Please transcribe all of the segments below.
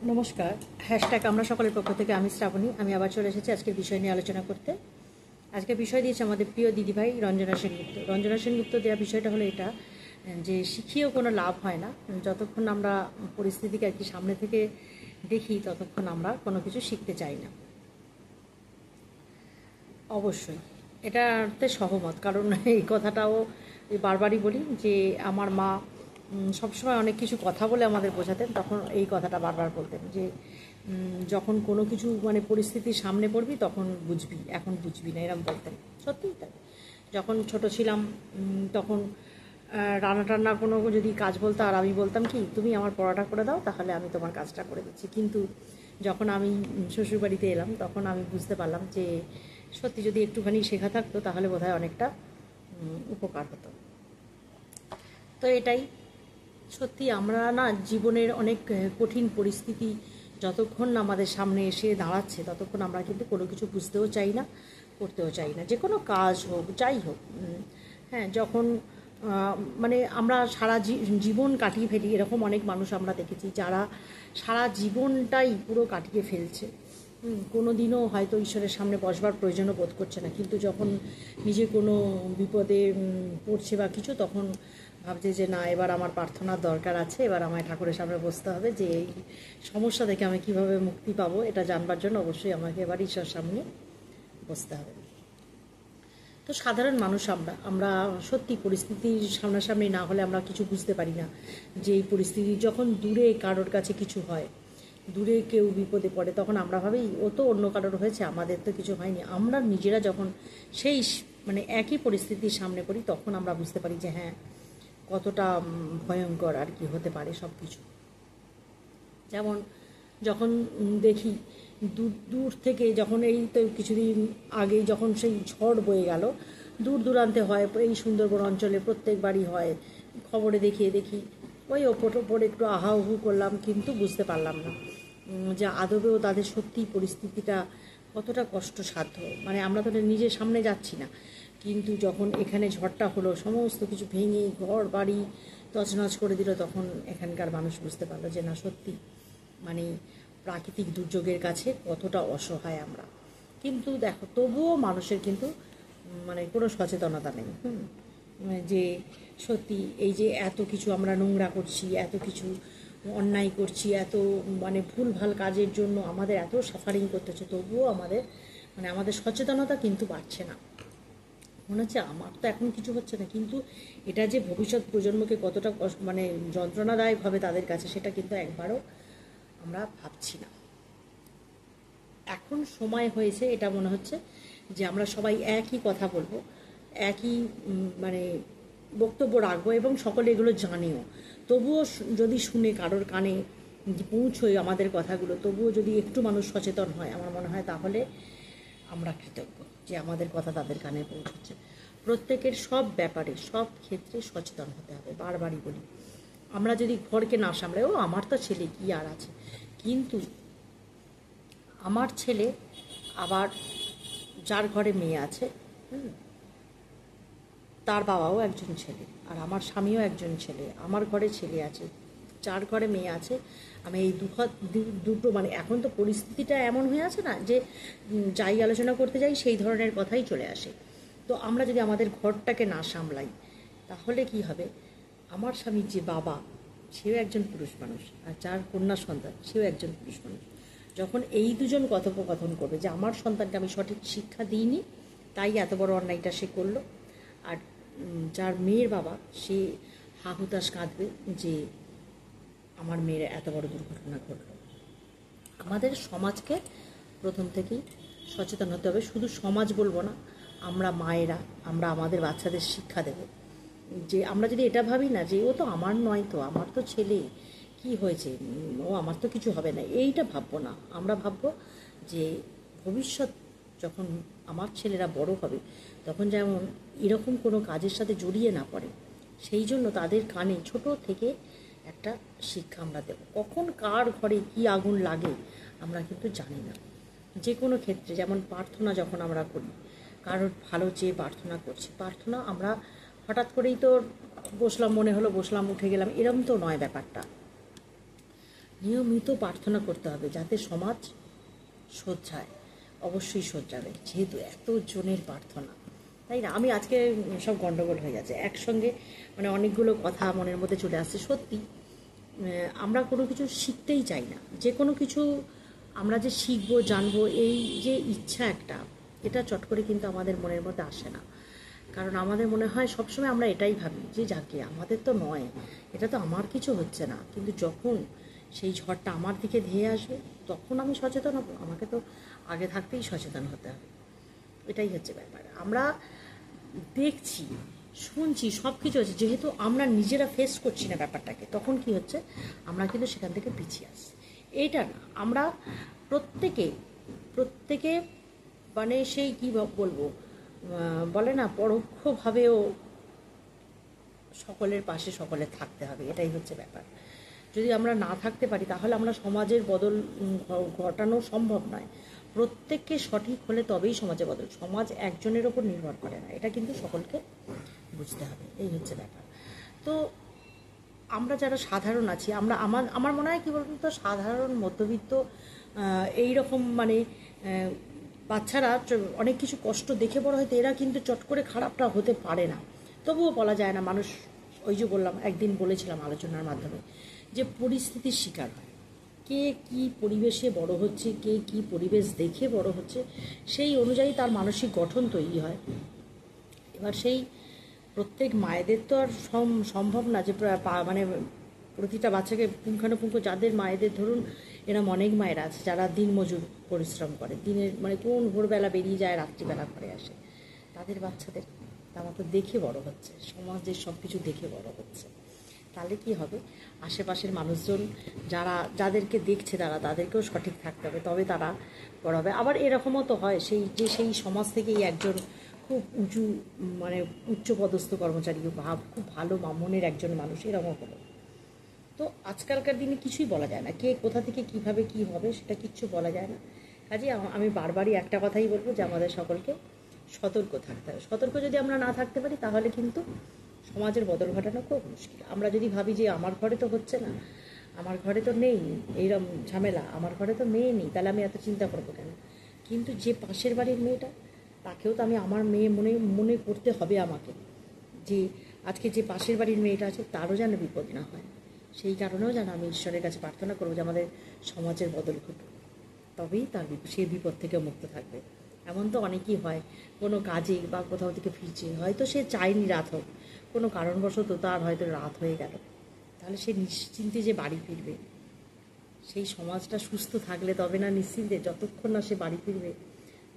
নমস্কার। হ্যাশট্যাগ আমরা সকলের পক্ষ থেকে আমি শ্রাবণী। আমি আবার চলে এসেছি আজকের বিষয় নিয়ে আলোচনা করতে। আজকের বিষয় দিয়েছে আমাদের প্রিয় দিদিভাই রঞ্জনা সেনগুপ্ত। রঞ্জনা সেনগুপ্ত দেওয়া বিষয়টা হলো এটা যে শিখিয়েও কোনো লাভ হয় না, যতক্ষণ আমরা পরিস্থিতিকে আর কি সামনে থেকে দেখি ততক্ষণ আমরা কোনো কিছু শিখতে চাই না। অবশ্যই এটাতে সহমত, কারণ এই কথাটাও বারবারই বলি যে আমার মা সবসময় অনেক কিছু কথা বলে আমাদের বোঝাতেন, তখন এই কথাটা বারবার বলতেন যে যখন কোনো কিছু মানে পরিস্থিতির সামনে পড়বি তখন বুঝবি, এখন বুঝবি না, এরম বলতেন। সত্যিই তাই। যখন ছোট ছিলাম তখন রান্না টান্না কোনো যদি কাজ বলতো আর আমি বলতাম কি, তুমি আমার পড়াটা করে দাও তাহলে আমি তোমার কাজটা করে দিচ্ছি। কিন্তু যখন আমি শ্বশুরবাড়িতে এলাম তখন আমি বুঝতে পারলাম যে সত্যি যদি একটুখানি শেখা থাকতো তাহলে বোধহয় অনেকটা উপকার হতো। তো এটাই সত্যি, আমরা না জীবনের অনেক কঠিন পরিস্থিতি যতক্ষণ না আমাদের সামনে এসে দাঁড়াচ্ছে ততক্ষণ আমরা কিন্তু কোনো কিছু বুঝতেও চাই না, করতেও চাই না, যে কোনো কাজ হোক যাই হোক। হ্যাঁ, যখন মানে আমরা সারা জীবন কাটিয়ে ফেলি, এরকম অনেক মানুষ আমরা দেখেছি যারা সারা জীবনটাই পুরো কাটিয়ে ফেলছে, কোনো দিনও হয়তো ঈশ্বরের সামনে বসবার প্রয়োজনও বোধ করছে না, কিন্তু যখন নিজে কোনো বিপদে পড়ছে বা কিছু, তখন ভাবছে যে না, এবার আমার প্রার্থনার দরকার আছে, এবার আমায় ঠাকুরের সামনে বসতে হবে, যে এই সমস্যা থেকে আমি কীভাবে মুক্তি পাবো এটা জানবার জন্য অবশ্যই আমাকে এবার ঈশ্বরের সামনে বসতে হবে। তো সাধারণ মানুষ আমরা আমরা সত্যি পরিস্থিতির সামনাসামনি না হলে আমরা কিছু বুঝতে পারি না যে এই পরিস্থিতি যখন দূরে কারোর কাছে কিছু হয়, দূরে কেউ বিপদে পড়ে, তখন আমরা ভাবি ও তো অন্য কারোর হয়েছে, আমাদের তো কিছু হয়নি। আমরা নিজেরা যখন সেই মানে একই পরিস্থিতির সামনে পড়ি তখন আমরা বুঝতে পারি যে হ্যাঁ, কতটা ভয়ঙ্কর আর কি হতে পারে সব কিছু। যেমন যখন দেখি দূর দূর থেকে, যখন এই তো কিছুদিন আগেই যখন সেই ঝড় বয়ে গেল, দূর দূরান্তে হয়, এই সুন্দরবন অঞ্চলে প্রত্যেকবারই হয়, খবরে দেখিয়ে দেখি, ওই ওপর একটু আহাউহু করলাম, কিন্তু বুঝতে পারলাম না যে আদবেও তাদের সত্যি পরিস্থিতিটা কতটা কষ্টসাধ্য। মানে আমরা তো নিজের সামনে যাচ্ছি না, কিন্তু যখন এখানে ঝড়টা হলো, সমস্ত কিছু ভেঙে ঘর বাড়ি তছনছ করে দিল, তখন এখানকার মানুষ বুঝতে পারলো যে না, সত্যি মানে প্রাকৃতিক দুর্যোগের কাছে কতটা অসহায় আমরা। কিন্তু দেখো, তবুও মানুষের কিন্তু মানে কোনো সচেতনতা নেই। যে সত্যি এই যে এত কিছু আমরা নোংরা করছি, এত কিছু অন্যায় করছি, এত মানে ভুলভাল কাজের জন্য আমাদের এত সাফারিং করতে হচ্ছে, তবুও আমাদের সচেতনতা কিন্তু বাড়ছে না। মনে হচ্ছে আমার তো এখন কিছু হচ্ছে না, কিন্তু এটা যে ভবিষ্যৎ প্রজন্মকে কতটা মানে যন্ত্রণাদায়ক হবে তাদের কাছে, সেটা কিন্তু একবারও আমরা ভাবছি না। এখন সময় হয়েছে, এটা মনে হচ্ছে যে আমরা সবাই একই কথা বলবো, একই মানে বক্তব্য রাখবো, এবং সকলে এগুলো জানেও। তবুও যদি শুনে কারোর কানে পৌঁছয় আমাদের কথাগুলো, তবুও যদি একটু মানুষ সচেতন হয়, আমার মনে হয় তাহলে আমরা কৃতজ্ঞ যে আমাদের কথা তাদের কানে পৌঁছচ্ছে। প্রত্যেকের সব ব্যাপারে সব ক্ষেত্রে সচেতন হতে হবে। বারবারই বলি, আমরা যদি ঘরকে না সামলাই, ও আমার তো ছেলে কি আর আছে, কিন্তু আমার ছেলে আবার যার ঘরে মেয়ে আছে, তার বাবাও একজন ছেলে, আর আমার স্বামীও একজন ছেলে, আমার ঘরে ছেলে আছে, যার ঘরে মেয়ে আছে। আমি এই দুটো মানে এখন তো পরিস্থিতিটা এমন হয়ে আছে না যে যাই আলোচনা করতে যাই সেই ধরনের কথাই চলে আসে। তো আমরা যদি আমাদের ঘরটাকে না সামলাই তাহলে কি হবে? আমার স্বামীর যে বাবা, সেও একজন পুরুষ মানুষ, আর যার কন্যা সন্তান সেও একজন পুরুষ মানুষ। যখন এই দুজন কথোপকথন করবে যে আমার সন্তানকে আমি সঠিক শিক্ষা দিইনি, তাই এত বড় অন্যায়টা সে করলো, আর যার মেয়ের বাবা সে হাহুতাশ কাঁদবে যে আমার মেয়ের এত বড় দুর্ঘটনা ঘটল। আমাদের সমাজকে প্রথম থেকেই সচেতন হতে হবে। শুধু সমাজ বলবো না, আমরা মায়েরা, আমরা আমাদের বাচ্চাদের শিক্ষা দেব যে আমরা যদি এটা ভাবি না যে ও তো আমার নয়, তো আমার তো ছেলে, কি হয়েছে, ও আমার তো কিছু হবে না, এইটা ভাববো না। আমরা ভাববো যে ভবিষ্যৎ যখন আমার ছেলেরা বড় হবে তখন যেমন এরকম কোনো কাজের সাথে জড়িয়ে না পড়ে, সেই জন্য তাদের কানে ছোট থেকে একটা শিক্ষা আমরা দেব। কখন কার ঘরে কি আগুন লাগে আমরা কিন্তু জানি না। যে কোনো ক্ষেত্রে, যেমন প্রার্থনা যখন আমরা করি, কারোর ভালো চেয়ে প্রার্থনা করছি, প্রার্থনা আমরা হঠাৎ করেই তো বসলাম, মনে হলো বসলাম, উঠে গেলাম, এরম তো নয় ব্যাপারটা। নিয়মিত প্রার্থনা করতে হবে যাতে সমাজ শোধরায়, অবশ্যই শোধরাবে, যেহেতু এত জনের প্রার্থনা, তাই না? আমি আজকে সব গণ্ডগোল হয়ে যাচ্ছে একসঙ্গে, মানে অনেকগুলো কথা মনের মধ্যে চলে আসছে। সত্যি আমরা কোনো কিছু শিখতেই চাই না, যে কোনো কিছু আমরা যে শিখবো জানবো এই যে ইচ্ছা একটা, এটা চট করে কিন্তু আমাদের মনের মধ্যে আসে না। কারণ আমাদের মনে হয় সবসময় আমরা এটাই ভাবি যে যাকে আমাদের তো নয়, এটা তো আমার কিছু হচ্ছে না, কিন্তু যখন সেই ঝড়টা আমার দিকে ধেয়ে আসবে তখন আমি সচেতন হব। আমাকে তো আগে থাকতেই সচেতন হতে হবে, এটাই হচ্ছে ব্যাপার। আমরা দেখছি, শুনছি, সব কিছু হচ্ছে, যেহেতু আমরা নিজেরা ফেস করছি না ব্যাপারটাকে, তখন কি হচ্ছে, আমরা কিন্তু সেখান থেকে পিছিয়ে আসছি। এইটা না, আমরা প্রত্যেকে প্রত্যেকে মানে সেই কী বলবো, বলে না, পরোক্ষভাবেও সকলের পাশে সকলের থাকতে হবে, এটাই হচ্ছে ব্যাপার। যদি আমরা না থাকতে পারি তাহলে আমরা সমাজের বদল ঘটানো সম্ভব নয়। প্রত্যেককে সঠিক হলে তবেই সমাজে বদল, সমাজ একজনের ওপর নির্ভর করে না, এটা কিন্তু সকলকে বুঝতে হবে, এই হচ্ছে ব্যাপার। তো আমরা যারা সাধারণ আছি, আমরা আমার মনে হয় কী বলুন তো, সাধারণ মধ্যবিত্ত এই রকম মানে বাচ্চারা অনেক কিছু কষ্ট দেখে বড় হয়তো, এরা কিন্তু চট করে খারাপটা হতে পারে না। তবুও বলা যায় না, মানুষ ওই যে বললাম, একদিন বলেছিলাম আলোচনার মাধ্যমে, যে পরিস্থিতির শিকার হয়। কে কী পরিবেশে বড় হচ্ছে, কে কী পরিবেশ দেখে বড় হচ্ছে, সেই অনুযায়ী তার মানসিক গঠন তৈরি হয়। এবার সেই প্রত্যেক মায়েদের তো আর সম্ভব না যে মানে প্রতিটা বাচ্চাকে পুঙ্খানুপুঙ্খ, যাদের মায়েদের ধরুন এরম অনেক মায়েরা আছে যারা দিনমজুর পরিশ্রম করে, দিনের মানে কোন ভোরবেলা বেরিয়ে যায়, রাত্রিবেলা ঘরে আসে, তাদের বাচ্চাদের তারা তো দেখে বড় হচ্ছে, সমাজের সব কিছু দেখে বড় হচ্ছে। তাহলে কি হবে, আশেপাশের মানুষজন যাদেরকে দেখছে তাদেরকেও সঠিক থাকতে হবে, তবে তারা বড় হবে। আবার এরকমও তো হয় সেই সমাজ থেকেই একজন খুব উঁচু মানে উচ্চপদস্থ কর্মচারী, খুব ভালো মনের একজন মানুষ, এরকমও হলো। তো আজকালকার দিনে কিছুই বলা যায় না, কে কোথা থেকে কীভাবে কী হবে সেটা কিচ্ছু বলা যায় না। কাজেই আমি বারবারই একটা কথাই বলবো যে আমাদের সকলকে সতর্ক থাকতে হবে। সতর্ক যদি আমরা না থাকতে পারি তাহলে কিন্তু সমাজের বদল ঘটানো খুব মুশকিল। আমরা যদি ভাবি যে আমার ঘরে তো হচ্ছে না, আমার ঘরে তো নেই এইরকম ঝামেলা, আমার ঘরে তো মেয়ে নেই, তাহলে আমি এত চিন্তা করবো কেন? কিন্তু যে পাশের বাড়ির মেয়েটা, তাকেও তো আমি আমার মেয়ে মনে করতে হবে আমাকে, যে আজকে যে পাশের বাড়ির মেয়েটা আছে তারও যেন বিপদ না হয়। সেই কারণেও যেন আমি ঈশ্বরের কাছে প্রার্থনা করবো যে আমাদের সমাজের বদল ঘটুক, তবেই সে বিপদ থেকে মুক্ত থাকবে। এমন তো অনেকেই হয়, কোনো কাজে বা কোথাও থেকে ফিরছে, হয়তো সে চায়নি রাত হোক, কোনো কারণবশত তার হয়তো রাত হয়ে গেল, তাহলে সে নিশ্চিন্তে যে বাড়ি ফিরবে, সেই সমাজটা সুস্থ থাকলে তবে না নিশ্চিন্তে, যতক্ষণ না সে বাড়ি ফিরবে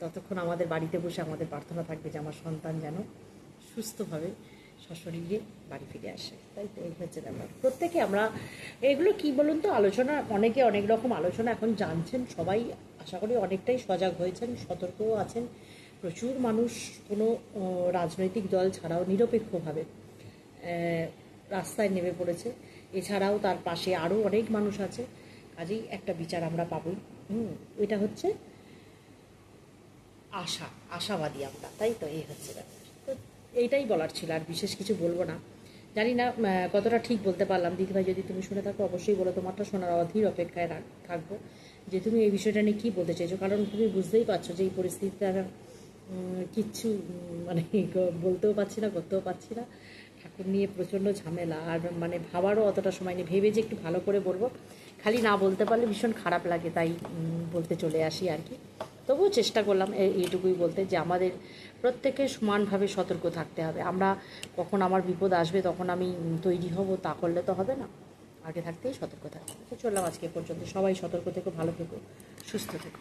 ততক্ষণ আমাদের বাড়িতে বসে আমাদের প্রার্থনা থাকবে যে আমার সন্তান যেন সুস্থভাবে সশরীরে বাড়ি ফিরে আসে। তাই তো এই হচ্ছে ব্যাপার। প্রত্যেকে আমরা এগুলো কি বলুন তো, আলোচনা অনেকে অনেক রকম আলোচনা এখন জানছেন, সবাই আশা করি অনেকটাই সজাগ হয়েছেন, সতর্কও আছেন। প্রচুর মানুষ কোনো রাজনৈতিক দল ছাড়াও নিরপেক্ষভাবে রাস্তায় নেমে পড়েছে। এছাড়াও তার পাশে আরও অনেক মানুষ আছে, কাজেই একটা বিচার আমরা পাবই। এটা হচ্ছে আশাবাদী আমরা, তাই তো এই হচ্ছে ব্যাপার। তো এইটাই বলার ছিল, আর বিশেষ কিছু বলবো না। জানি না কতটা ঠিক বলতে পারলাম। দিদিভাই যদি তুমি শুনে থাকো অবশ্যই বলো, তোমারটা শোনার অধীর অপেক্ষায় থাকবো যে তুমি এই বিষয়টা নিয়ে কী বলতে চাইছো। কারণ তুমি বুঝতেই পারছো যে এই পরিস্থিতিতে কিচ্ছু মানে বলতেও পারছি না, করতেও পারছি না। ঠাকুর নিয়ে প্রচণ্ড ঝামেলা, আর মানে ভাবারও অতটা সময় নেই। ভেবে যে একটু ভালো করে বলবো, খালি না বলতে পারলে ভীষণ খারাপ লাগে, তাই বলতে চলে আসি আর কি। তবুও চেষ্টা করলাম এইটুকুই বলতে, যে আমাদের প্রত্যেকে সমানভাবে সতর্ক থাকতে হবে। আমরা কখন আমার বিপদ আসবে তখন আমি তৈরি হব, তা করলে তো হবে না, আগে থাকতেই সতর্ক থাকতে হবে। তো চললাম আজকে পর্যন্ত। সবাই সতর্ক থেকো, ভালো থেকো, সুস্থ থেকো।